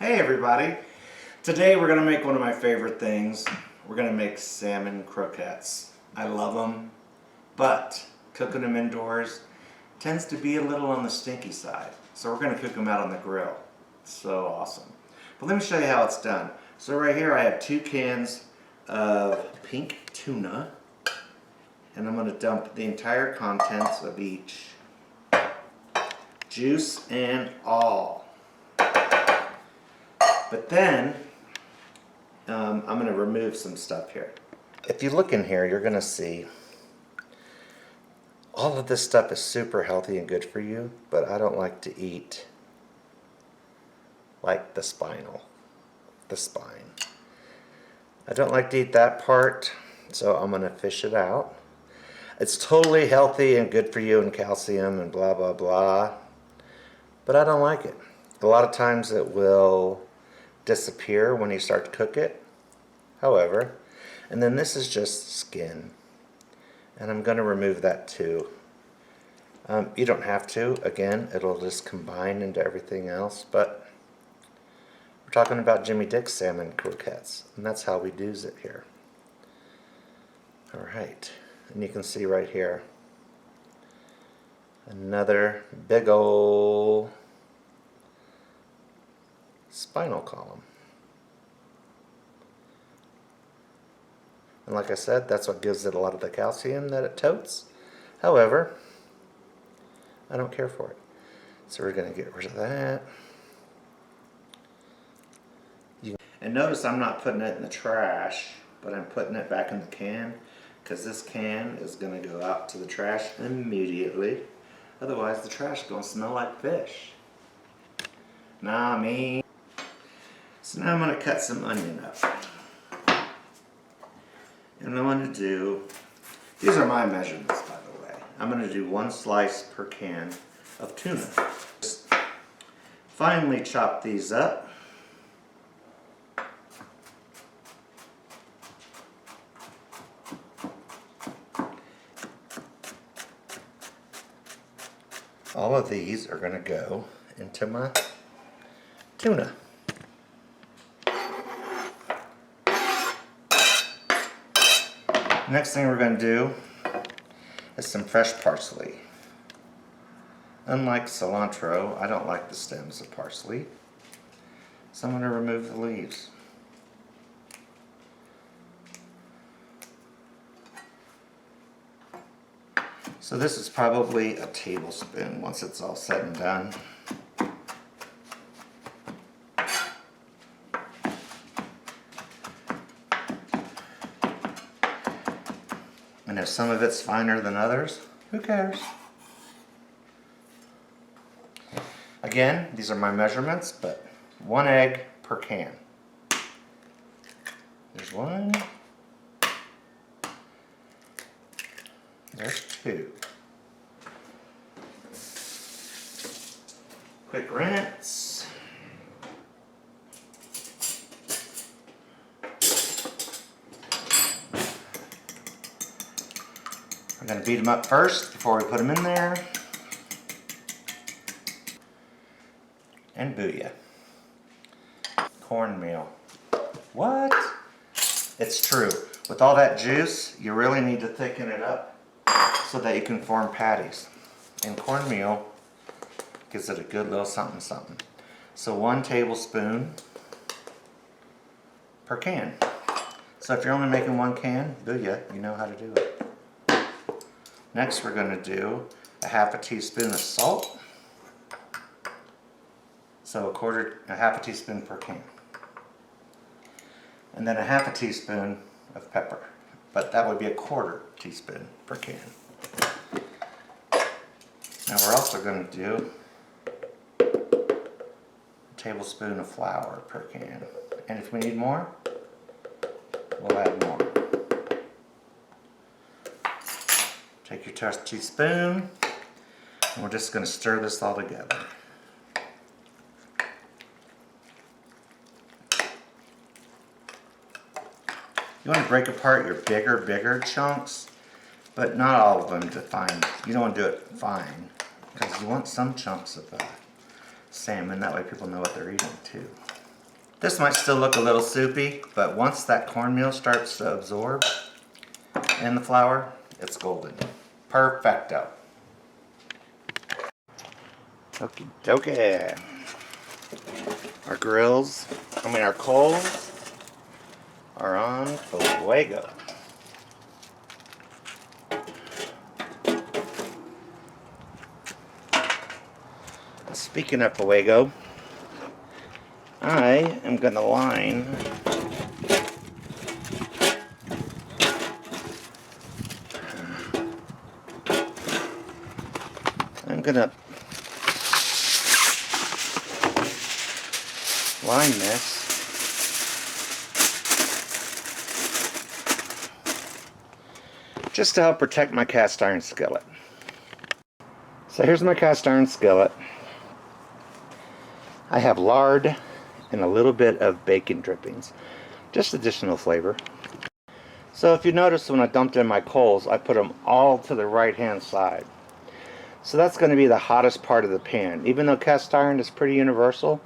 Hey everybody! Today we're going to make one of my favorite things. We're going to make salmon croquettes. I love them, but cooking them indoors tends to be a little on the stinky side. So we're going to cook them out on the grill. So awesome. But let me show you how it's done. So right here I have 2 cans of pink tuna, and I'm going to dump the entire contents of each, juice and all. But then, I'm going to remove some stuff here. If you look in here, you're going to see all of this stuff is super healthy and good for you, but I don't like to eat like the spine. I don't like to eat that part, so I'm going to fish it out. It's totally healthy and good for you and calcium and blah, blah, blah, but I don't like it. A lot of times it will disappear when you start to cook it, however, and then this is just skin, and I'm going to remove that too. You don't have to. Again, it'll just combine into everything else, but we're talking about Jimmy Dick's salmon croquettes, and that's how we do it here. Alright, and you can see right here another big ol' spinal column. And like I said, that's what gives it a lot of the calcium that it totes. However, I don't care for it. So we're going to get rid of that. And notice I'm not putting it in the trash, but I'm putting it back in the can, because this can is going to go out to the trash immediately. Otherwise the trash is going to smell like fish. Nah, me. So now I'm going to cut some onion up. And I'm going to do, these are my measurements by the way. I'm going to do 1 slice per can of tuna. Just finely chop these up. All of these are going to go into my tuna. Next thing we're going to do is some fresh parsley. Unlike cilantro, I don't like the stems of parsley, so I'm going to remove the leaves. So this is probably a tablespoon once it's all said and done. And if some of it's finer than others, who cares? Again, these are my measurements, but 1 egg per can. There's 1. There's 2. Quick rinse. We're going to beat them up first before we put them in there. And booyah. Cornmeal. What? It's true. With all that juice, you really need to thicken it up so that you can form patties. And cornmeal gives it a good little something something. So 1 tablespoon per can. So if you're only making 1 can, booyah, you know how to do it. Next we're going to do a ½ teaspoon of salt. So a half a teaspoon per can. And then a ½ teaspoon of pepper. But that would be a ¼ teaspoon per can. Now we're also going to do a tablespoon of flour per can. And if we need more, we'll add more. Take your trusty spoon, and we're just going to stir this all together. You want to break apart your bigger chunks, but not all of them to fine. You don't want to do it fine, because you want some chunks of salmon. That way people know what they're eating too. This might still look a little soupy, but once that cornmeal starts to absorb in the flour, it's golden. Perfecto. Okie dokie. Our grills, our coals are on fuego. Speaking of fuego, I am going to line this just to help protect my cast iron skillet. So here's my cast iron skillet. I have lard and a little bit of bacon drippings, just additional flavor. So if you notice, when I dumped in my coals, I put them all to the right hand side. So that's going to be the hottest part of the pan. Even though cast iron is pretty universal,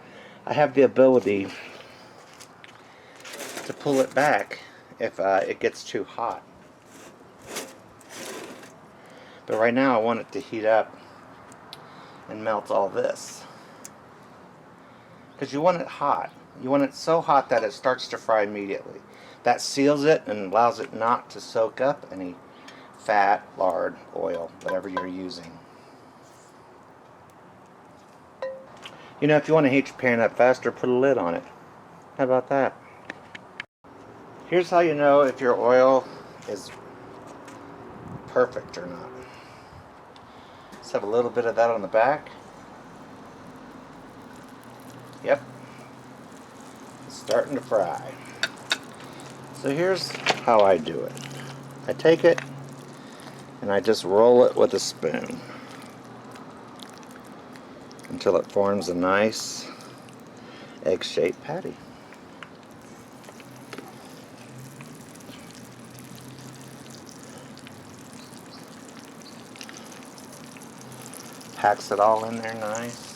I have the ability to pull it back if it gets too hot. But right now I want it to heat up and melt all this. Because you want it hot. You want it so hot that it starts to fry immediately. That seals it and allows it not to soak up any fat, lard, oil, whatever you're using. You know, if you want to heat your pan up faster, put a lid on it. How about that? Here's how you know if your oil is perfect or not. Let's have a little bit of that on the back. Yep. It's starting to fry. So here's how I do it. I take it and I just roll it with a spoon until it forms a nice egg-shaped patty. Packs it all in there nice.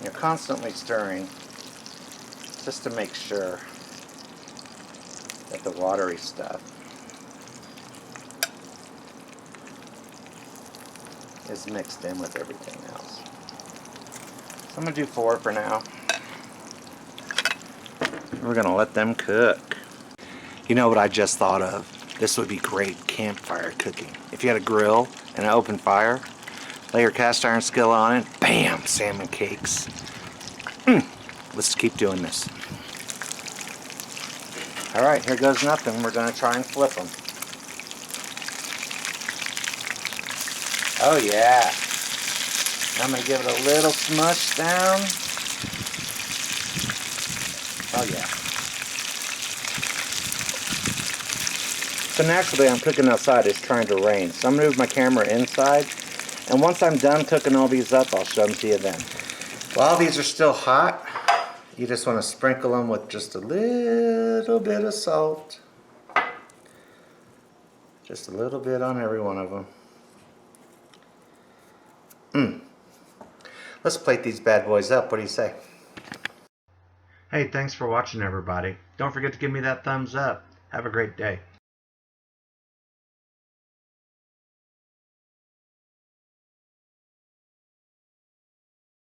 You're constantly stirring just to make sure that the watery stuff is mixed in with everything else. So I'm going to do 4 for now. We're going to let them cook. You know what I just thought of? This would be great campfire cooking. If you had a grill and an open fire, lay your cast iron skillet on it, bam, salmon cakes. Let's keep doing this. Alright, here goes nothing. We're going to try and flip them. Oh yeah. I'm going to give it a little smush down. Oh yeah. So naturally I'm cooking outside, it's trying to rain. So I'm going to move my camera inside. And once I'm done cooking all these up, I'll show them to you then. While these are still hot, you just want to sprinkle them with just a little bit of salt. Just a little bit on every one of them. Let's plate these bad boys up. What do you say? Hey, thanks for watching, everybody. Don't forget to give me that thumbs up. Have a great day.